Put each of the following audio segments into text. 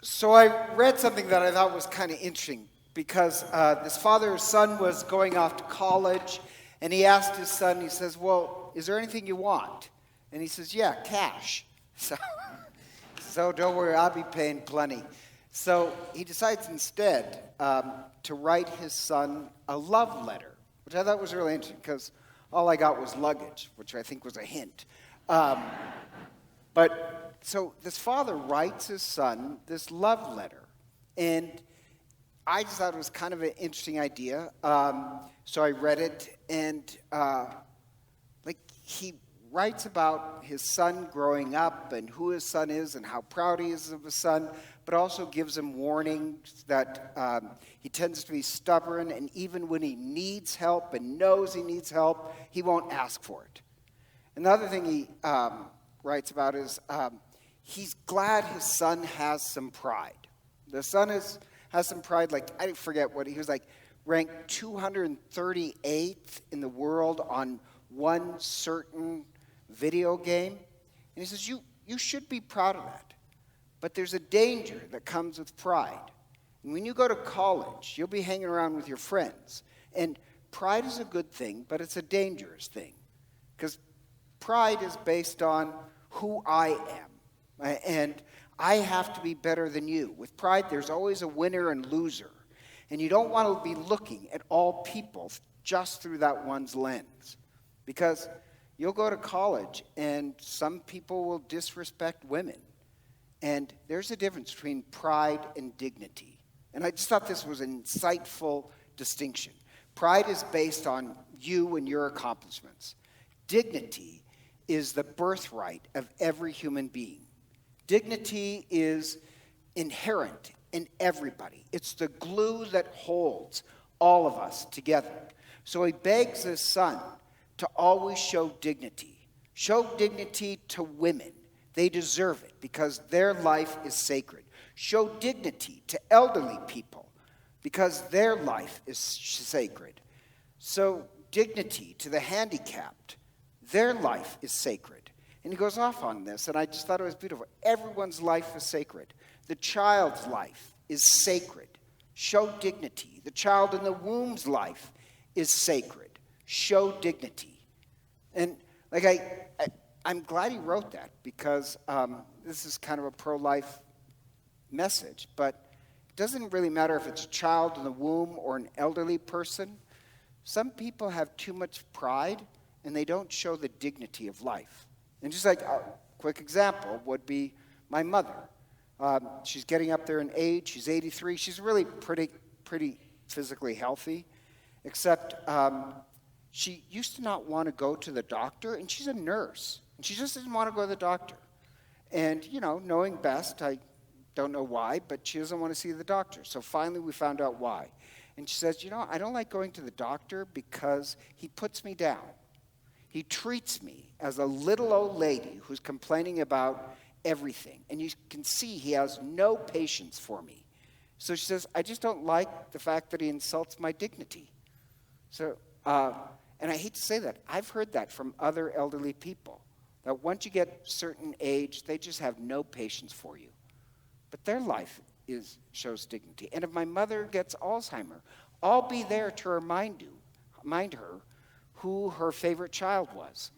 So I read something that I thought was kind of interesting because this father's son was going off to college, and he asked his son, he says, well, is there anything you want? And he says, yeah, cash. So don't worry, I'll be paying plenty. So he decides instead to write his son a love letter, which I thought was really interesting because all I got was luggage, which I think was a hint. But so this father writes his son this love letter, and I just thought it was kind of an interesting idea. So I read it, and he writes about his son growing up and who his son is and how proud he is of his son, but also gives him warnings that he tends to be stubborn, and even when he needs help and knows he needs help, he won't ask for it. Another thing he writes about is he's glad his son has some pride. The son has some pride, like, I forget what, he was like ranked 238th in the world on one certain video game. And he says, you should be proud of that. But there's a danger that comes with pride. And when you go to college, you'll be hanging around with your friends. And pride is a good thing, but it's a dangerous thing. Because pride is based on who I am. And I have to be better than you. With pride, there's always a winner and loser. And you don't want to be looking at all people just through that one's lens. Because you'll go to college and some people will disrespect women. And there's a difference between pride and dignity. And I just thought this was an insightful distinction. Pride is based on you and your accomplishments. Dignity is the birthright of every human being. Dignity is inherent in everybody. It's the glue that holds all of us together. So he begs his son to always show dignity. Show dignity to women. They deserve it because their life is sacred. Show dignity to elderly people because their life is sacred. So dignity to the handicapped. Their life is sacred. And he goes off on this, and I just thought it was beautiful. Everyone's life is sacred. The child's life is sacred. Show dignity. The child in the womb's life is sacred. Show dignity. And I'm glad he wrote that because this is kind of a pro-life message, but it doesn't really matter if it's a child in the womb or an elderly person. Some people have too much pride and they don't show the dignity of life. And just like a quick example would be my mother. She's getting up there in age. She's 83. She's really pretty physically healthy, except she used to not want to go to the doctor, and she's a nurse. And she just didn't want to go to the doctor. And, knowing best, I don't know why, but she doesn't want to see the doctor. So finally we found out why. And she says, I don't like going to the doctor because he puts me down. He treats me as a little old lady who's complaining about everything. And you can see he has no patience for me. So she says, I just don't like the fact that he insults my dignity. So, and I hate to say that. I've heard that from other elderly people. That once you get a certain age, they just have no patience for you. But their life shows dignity. And if my mother gets Alzheimer's, I'll be there to remind her who her favorite child was.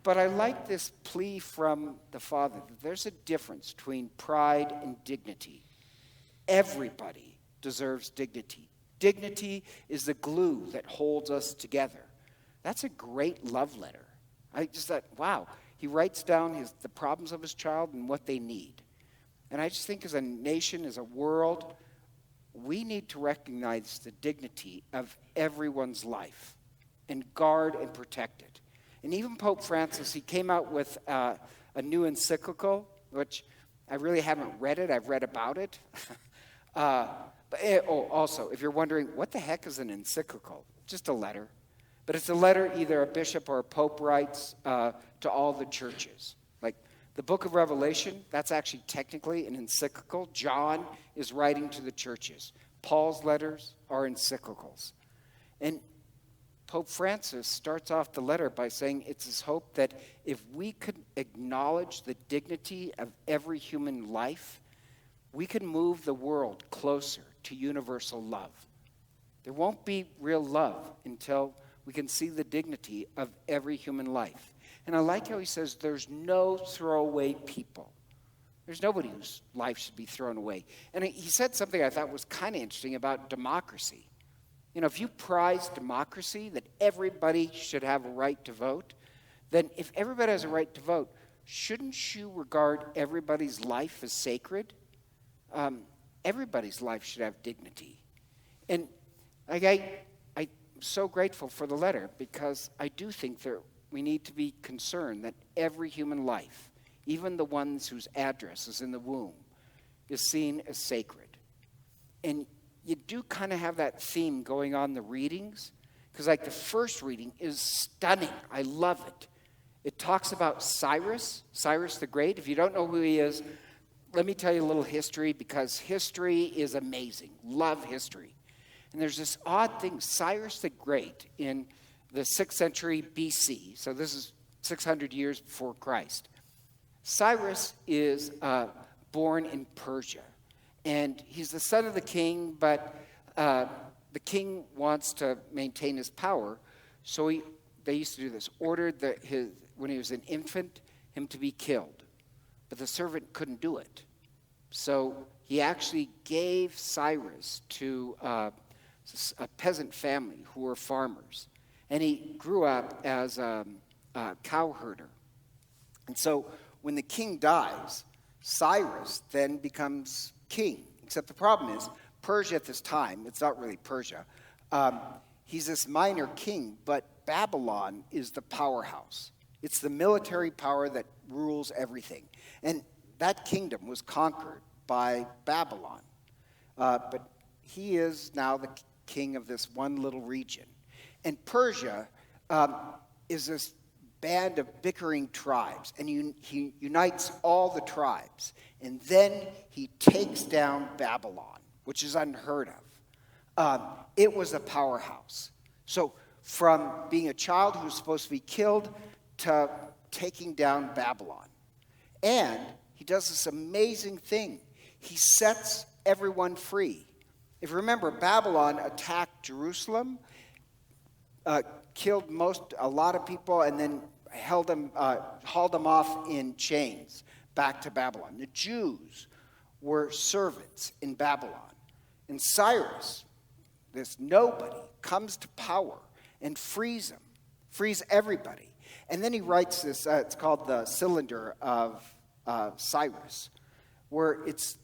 But I like this plea from the father that there's a difference between pride and dignity. Everybody deserves dignity. Dignity is the glue that holds us together. That's a great love letter. I just thought, wow, he writes down the problems of his child and what they need. And I just think as a nation, as a world, we need to recognize the dignity of everyone's life and guard and protect it. And even Pope Francis, he came out with a new encyclical, which I really haven't read it. I've read about it. Also, if you're wondering, what the heck is an encyclical? Just a letter. But it's a letter either a bishop or a pope writes to all the churches. Like the book of Revelation, that's actually technically an encyclical. John is writing to the churches. Paul's letters are encyclicals. And Pope Francis starts off the letter by saying it's his hope that if we could acknowledge the dignity of every human life, we can move the world closer to universal love. There won't be real love until we can see the dignity of every human life. And I like how he says there's no throwaway people. There's nobody whose life should be thrown away. And he said something I thought was kind of interesting about democracy. You know, if you prize democracy, that everybody should have a right to vote, then if everybody has a right to vote, shouldn't you regard everybody's life as sacred? Everybody's life should have dignity. And I'm so grateful for the letter, because I do think that we need to be concerned that every human life, even the ones whose address is in the womb, is seen as sacred. And you do kind of have that theme going on in the readings, because like the first reading is stunning. I love it. It talks about Cyrus the Great. If you don't know who he is, let me tell you a little history, because history is amazing. Love history. And there's this odd thing. Cyrus the Great in the 6th century BC, so this is 600 years before Christ. Cyrus is born in Persia. And he's the son of the king, but the king wants to maintain his power. So they used to do this, ordered when he was an infant, him to be killed. But the servant couldn't do it. So he actually gave Cyrus to a peasant family who were farmers. And he grew up as a cow herder. And so when the king dies, Cyrus then becomes king. Except the problem is, Persia at this time, it's not really Persia, he's this minor king, but Babylon is the powerhouse. It's the military power that rules everything. And that kingdom was conquered by Babylon. But he is now the king of this one little region. And Persia is this band of bickering tribes, and he unites all the tribes. And then he takes down Babylon, which is unheard of. It was a powerhouse. So from being a child who was supposed to be killed to taking down Babylon. And he does this amazing thing. He sets everyone free. If you remember, Babylon attacked Jerusalem, killed a lot of people, and then hauled them off in chains back to Babylon. The Jews were servants in Babylon. And Cyrus, this nobody, comes to power and frees them, frees everybody. And then he writes this, it's called the Cylinder of Cyrus, where it's,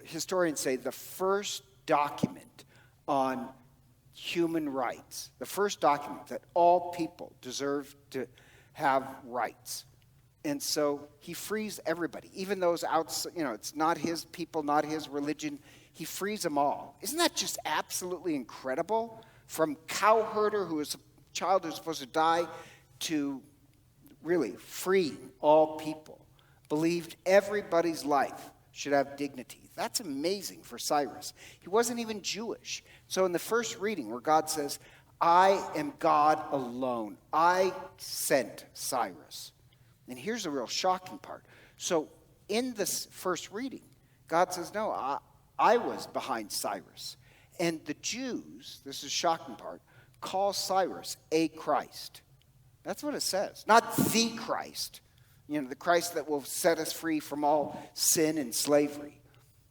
historians say, the first document on human rights, the first document that all people deserve to have rights. And so he frees everybody, even those outside, it's not his people, not his religion. He frees them all. Isn't that just absolutely incredible? From cow herder who is a child who's supposed to die to really freeing all people. Believed everybody's life should have dignity. That's amazing for Cyrus. He wasn't even Jewish. So in the first reading where God says, I am God alone. I sent Cyrus. And here's the real shocking part. So in this first reading, God says, no, I was behind Cyrus. And the Jews, this is the shocking part, call Cyrus a Christ. That's what it says. Not the Christ. The Christ that will set us free from all sin and slavery.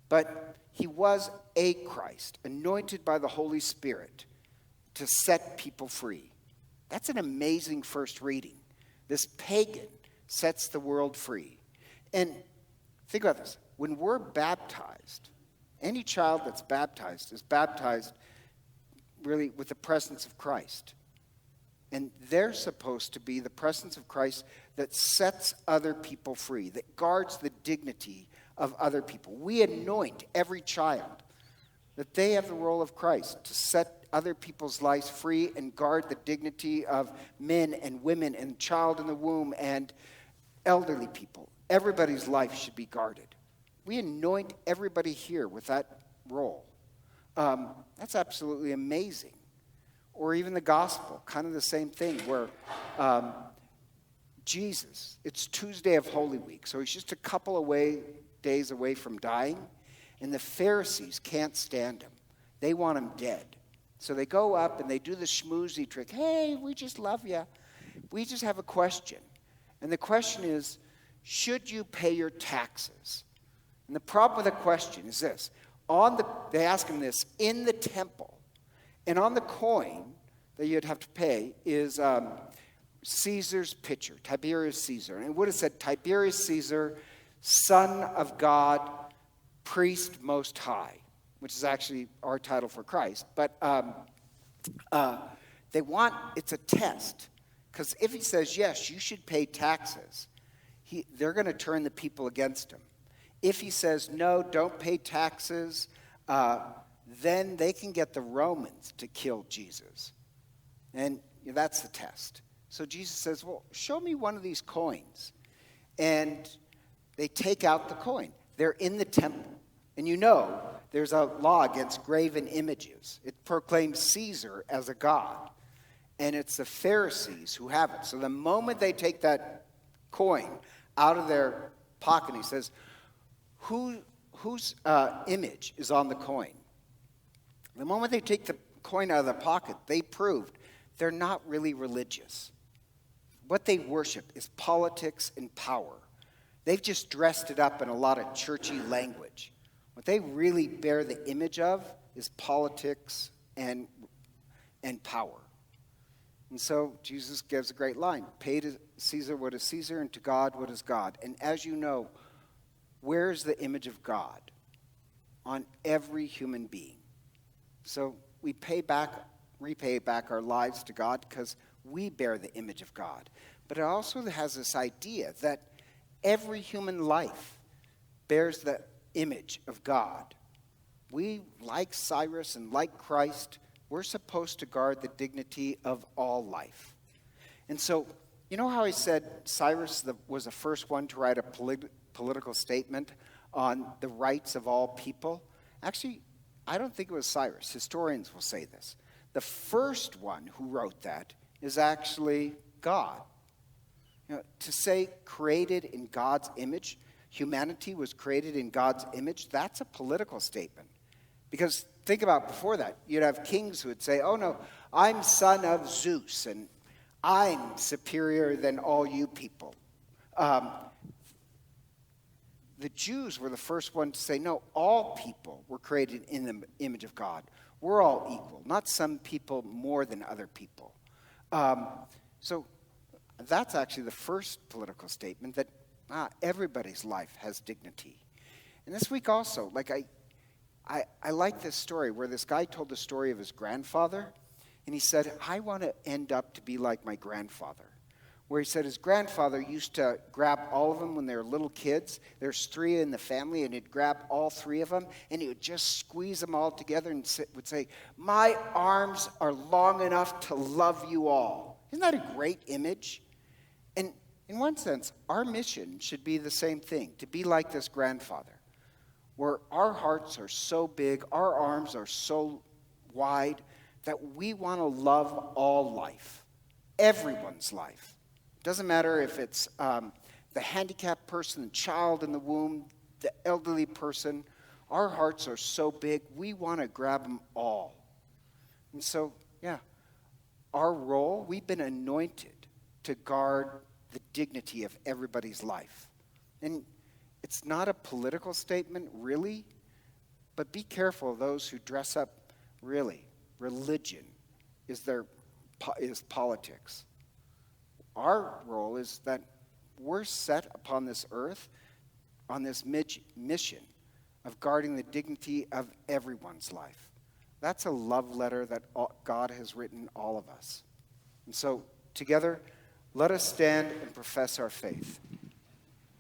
But he was a Christ, anointed by the Holy Spirit to set people free. That's an amazing first reading. This pagan sets the world free. And think about this. When we're baptized, any child that's baptized is baptized really with the presence of Christ. And they're supposed to be the presence of Christ that sets other people free, that guards the dignity of other people. We anoint every child that they have the role of Christ to set other people's lives free and guard the dignity of men and women and child in the womb and elderly people. Everybody's life should be guarded. We anoint everybody here with that role. That's absolutely amazing. or even the gospel, kind of the same thing, where Jesus, it's Tuesday of Holy Week, so he's just a couple days away from dying, and the Pharisees can't stand him. They want him dead. So they go up and they do the schmoozy trick. Hey, we just love you. We just have a question. And the question is, should you pay your taxes? And the problem with the question is this. They ask him this in the temple. And on the coin that you'd have to pay is Caesar's picture, Tiberius Caesar. And it would have said, Tiberius Caesar, Son of God, Priest Most High, which is actually our title for Christ. But it's a test. Because if he says, yes, you should pay taxes, they're going to turn the people against him. If he says, no, don't pay taxes, then they can get the Romans to kill Jesus. And that's the test. So Jesus says, well, show me one of these coins. And they take out the coin. They're in the temple. And there's a law against graven images. It proclaims Caesar as a god. And it's the Pharisees who have it. So the moment they take that coin out of their pocket, he says, whose image is on the coin? The moment they take the coin out of their pocket, they proved they're not really religious. What they worship is politics and power. They've just dressed it up in a lot of churchy language. What they really bear the image of is politics and power. And so Jesus gives a great line. Pay to Caesar what is Caesar, and to God what is God. And as you know, where's the image of God? On every human being. So we repay back our lives to God because we bear the image of God. But it also has this idea that every human life bears the image of God. We, like Cyrus and like Christ, we're supposed to guard the dignity of all life. And so, you know how I said Cyrus was the first one to write a political statement on the rights of all people? Actually, I don't think it was Cyrus. Historians will say this. The first one who wrote that is actually God. To say created in God's image, humanity was created in God's image, that's a political statement. Because think about before that, you'd have kings who would say, oh no, I'm son of Zeus, and I'm superior than all you people. The Jews were the first ones to say, no, all people were created in the image of God. We're all equal, not some people more than other people. So that's actually the first political statement, that everybody's life has dignity. And this week also, I like this story where this guy told the story of his grandfather, and he said, I want to end up to be like my grandfather. Where he said his grandfather used to grab all of them when they were little kids. There's 3 in the family, and he'd grab all 3 of them, and he would just squeeze them all together and would say, my arms are long enough to love you all. Isn't that a great image? And in one sense, our mission should be the same thing, to be like this grandfather, where our hearts are so big, our arms are so wide, that we want to love all life, everyone's life. Doesn't matter if it's the handicapped person, the child in the womb, the elderly person. Our hearts are so big, we want to grab them all. And so, our role, we've been anointed to guard the dignity of everybody's life. And it's not a political statement, really, but be careful of those who dress up, really. Religion is politics. Our role is that we're set upon this earth on this mission of guarding the dignity of everyone's life. That's a love letter that God has written all of us. And so, together, let us stand and profess our faith.